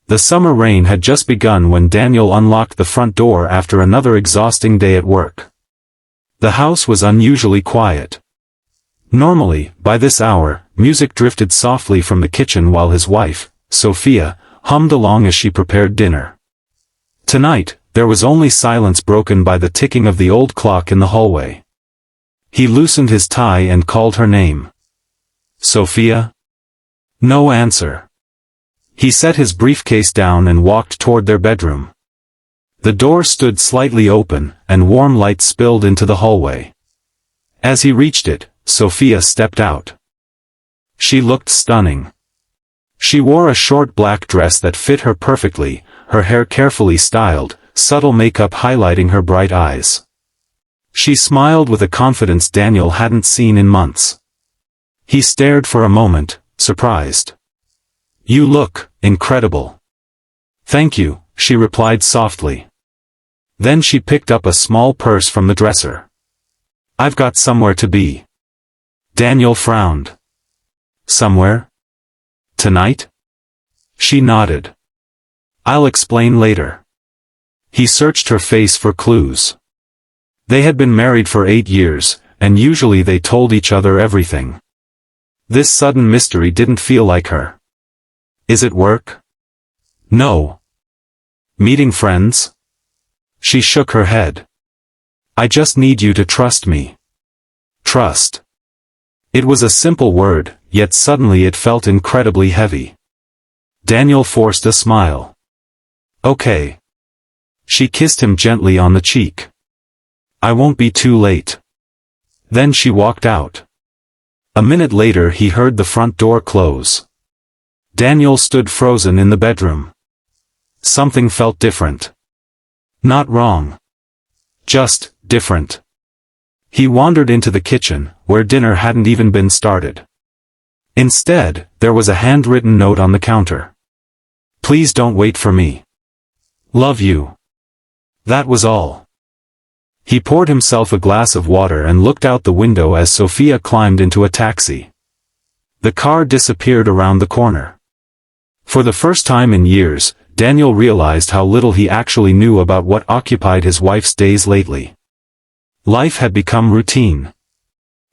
The summer rain had just begun when Daniel unlocked the front door after another exhausting day at work. The house was unusually quiet. Normally, by this hour, music drifted softly from the kitchen while his wife, Sophia, hummed along as she prepared dinner. Tonight, there was only silence broken by the ticking of the old clock in the hallway. He loosened his tie and called her name. "Sophia?" No answer. He set his briefcase down and walked toward their bedroom. The door stood slightly open, and warm light spilled into the hallway. As he reached it, Sophia stepped out. She looked stunning. She wore a short black dress that fit her perfectly, her hair carefully styled, subtle makeup highlighting her bright eyes. She smiled with a confidence Daniel hadn't seen in months. He stared for a moment, surprised. "You look incredible." "Thank you," she replied softly. Then she picked up a small purse from the dresser. "I've got somewhere to be." Daniel frowned. "Somewhere? Tonight?" She nodded. "I'll explain later." He searched her face for clues. They had been married for 8 years, and usually they told each other everything. This sudden mystery didn't feel like her. "Is it work?" "No." "Meeting friends?" She shook her head. "I just need you to trust me." Trust. It was a simple word, yet suddenly it felt incredibly heavy. Daniel forced a smile. "Okay." She kissed him gently on the cheek. "I won't be too late." Then she walked out. A minute later he heard the front door close. Daniel stood frozen in the bedroom. Something felt different. Not wrong. Just different. He wandered into the kitchen, where dinner hadn't even been started. Instead, there was a handwritten note on the counter. "Please don't wait for me. Love you." That was all. He poured himself a glass of water and looked out the window as Sophia climbed into a taxi. The car disappeared around the corner. For the first time in years, Daniel realized how little he actually knew about what occupied his wife's days lately. Life had become routine.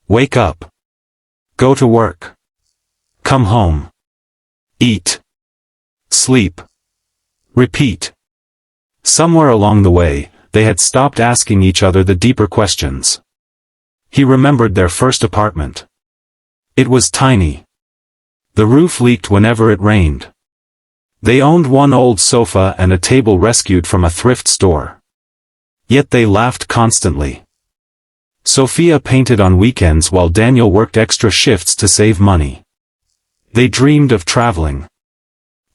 Wake up. Go to work. Come home. Eat. Sleep. Repeat. Somewhere along the way, they had stopped asking each other the deeper questions. He remembered their first apartment. It was tiny. The roof leaked whenever it rained. They owned one old sofa and a table rescued from a thrift store. Yet they laughed constantly. Sophia painted on weekends while Daniel worked extra shifts to save money. They dreamed of traveling.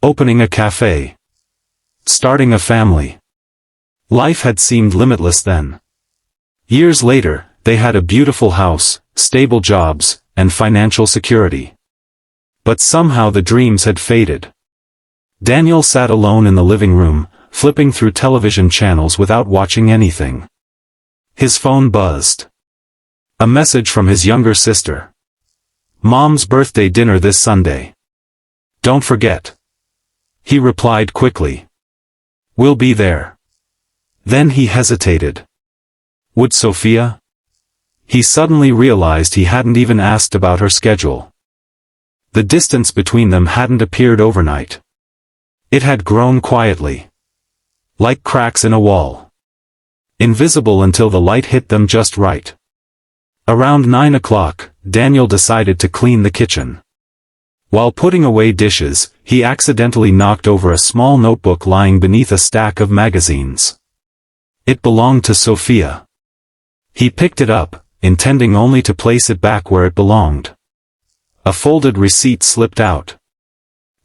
Opening a cafe. Starting a family. Life had seemed limitless then. Years later, they had a beautiful house, stable jobs, and financial security. But somehow the dreams had faded. Daniel sat alone in the living room, flipping through television channels without watching anything. His phone buzzed. A message from his younger sister. "Mom's birthday dinner this Sunday. Don't forget." He replied quickly. "We'll be there." Then he hesitated. Would Sophia? He suddenly realized he hadn't even asked about her schedule. The distance between them hadn't appeared overnight. It had grown quietly. Like cracks in a wall. Invisible until the light hit them just right. Around 9 o'clock, Daniel decided to clean the kitchen. While putting away dishes, he accidentally knocked over a small notebook lying beneath a stack of magazines. It belonged to Sophia. He picked it up, intending only to place it back where it belonged. A folded receipt slipped out.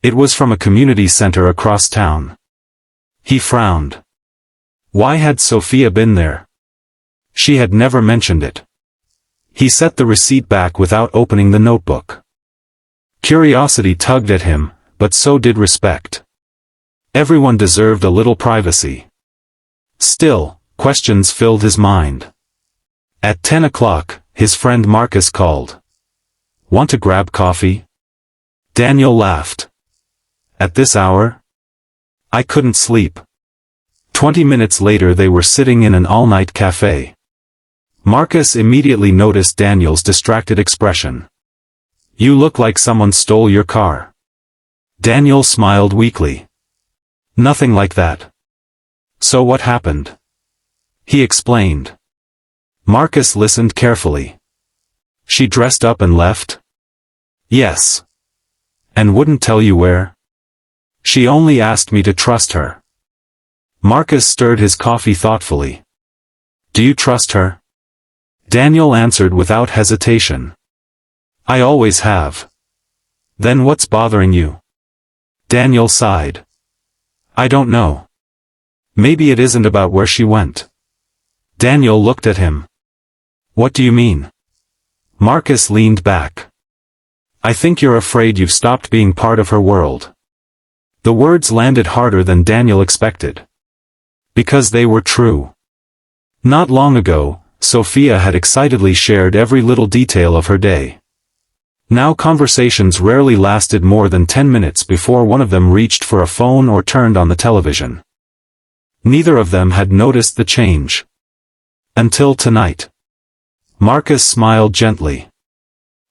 It was from a community center across town. He frowned. Why had Sophia been there? She had never mentioned it. He set the receipt back without opening the notebook. Curiosity tugged at him, but so did respect. Everyone deserved a little privacy. Still, questions filled his mind. At 10 o'clock, his friend Marcus called. "Want to grab coffee?" Daniel laughed. "At this hour?" I couldn't sleep. 20 minutes later they were sitting in an all-night cafe. Marcus immediately noticed Daniel's distracted expression. You look like someone stole your car. Daniel smiled weakly. Nothing like that. So what happened? He explained. Marcus listened carefully. She dressed up and left? Yes. And wouldn't tell you where? She only asked me to trust her. Marcus stirred his coffee thoughtfully. Do you trust her? Daniel answered without hesitation. I always have. Then what's bothering you? Daniel sighed. I don't know. Maybe it isn't about where she went. Daniel looked at him. What do you mean? Marcus leaned back. I think you're afraid you've stopped being part of her world. The words landed harder than Daniel expected. Because they were true. Not long ago, Sophia had excitedly shared every little detail of her day. Now conversations rarely lasted more than 10 minutes before one of them reached for a phone or turned on the television. Neither of them had noticed the change. Until tonight. Marcus smiled gently.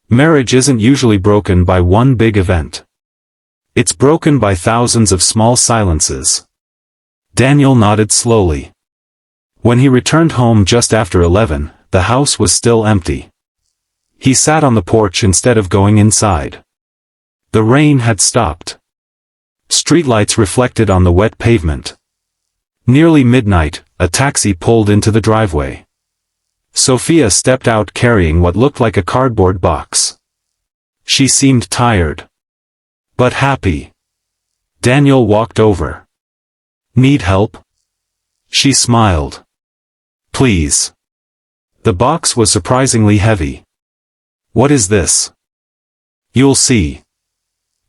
Marriage isn't usually broken by one big event. It's broken by thousands of small silences. Daniel nodded slowly. When he returned home just after 11, the house was still empty. He sat on the porch instead of going inside. The rain had stopped. Streetlights reflected on the wet pavement. Nearly midnight, a taxi pulled into the driveway. Sophia stepped out carrying what looked like a cardboard box. She seemed tired. But happy. Daniel walked over. Need help? She smiled. Please. The box was surprisingly heavy. What is this? You'll see.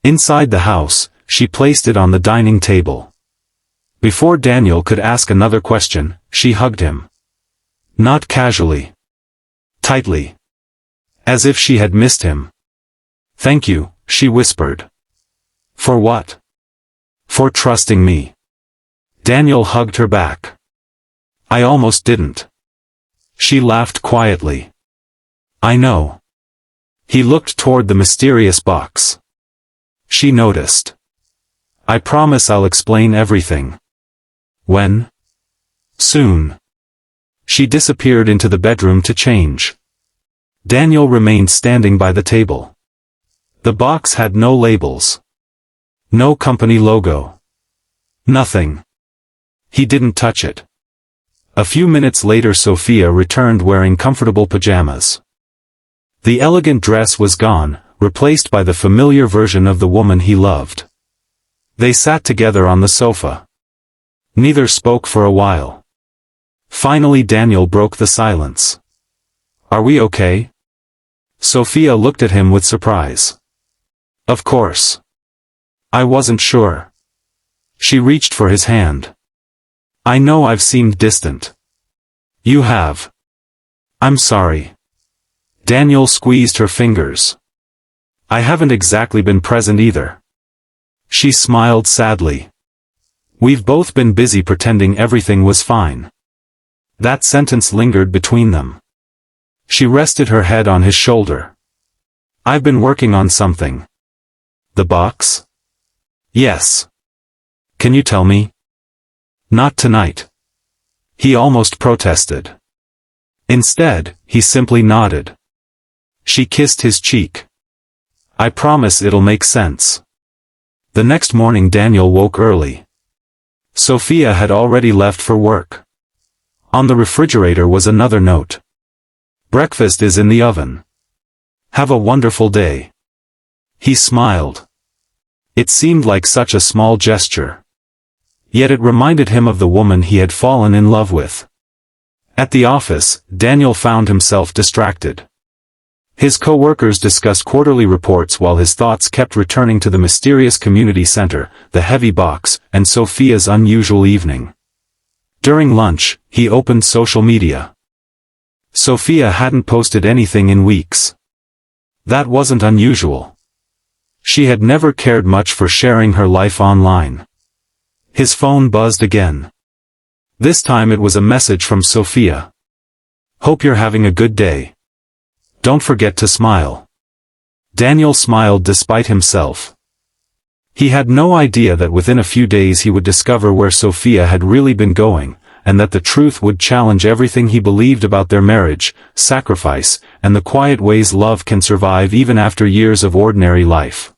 Inside the house, she placed it on the dining table. Before Daniel could ask another question, she hugged him. Not casually. Tightly. As if she had missed him. Thank you, she whispered. For what? For trusting me. Daniel hugged her back. I almost didn't. She laughed quietly. I know. He looked toward the mysterious box. She noticed. I promise I'll explain everything. When? Soon. She disappeared into the bedroom to change. Daniel remained standing by the table. The box had no labels. No company logo. Nothing. He didn't touch it. A few minutes later Sophia returned wearing comfortable pajamas. The elegant dress was gone, replaced by the familiar version of the woman he loved. They sat together on the sofa. Neither spoke for a while. Finally Daniel broke the silence. Are we okay? Sophia looked at him with surprise. Of course. I wasn't sure. She reached for his hand. I know I've seemed distant. You have. I'm sorry. Daniel squeezed her fingers. I haven't exactly been present either. She smiled sadly. We've both been busy pretending everything was fine. That sentence lingered between them. She rested her head on his shoulder. I've been working on something. The box? Yes. Can you tell me? Not tonight. He almost protested. Instead, he simply nodded. She kissed his cheek. I promise it'll make sense. The next morning Daniel woke early. Sophia had already left for work. On the refrigerator was another note. Breakfast is in the oven. Have a wonderful day. He smiled. It seemed like such a small gesture. Yet it reminded him of the woman he had fallen in love with. At the office, Daniel found himself distracted. His co-workers discussed quarterly reports while his thoughts kept returning to the mysterious community center, the heavy box, and Sophia's unusual evening. During lunch, he opened social media. Sophia hadn't posted anything in weeks. That wasn't unusual. She had never cared much for sharing her life online. His phone buzzed again. This time it was a message from Sophia. "Hope you're having a good day. Don't forget to smile." Daniel smiled despite himself. He had no idea that within a few days he would discover where Sophia had really been going, and that the truth would challenge everything he believed about their marriage, sacrifice, and the quiet ways love can survive even after years of ordinary life.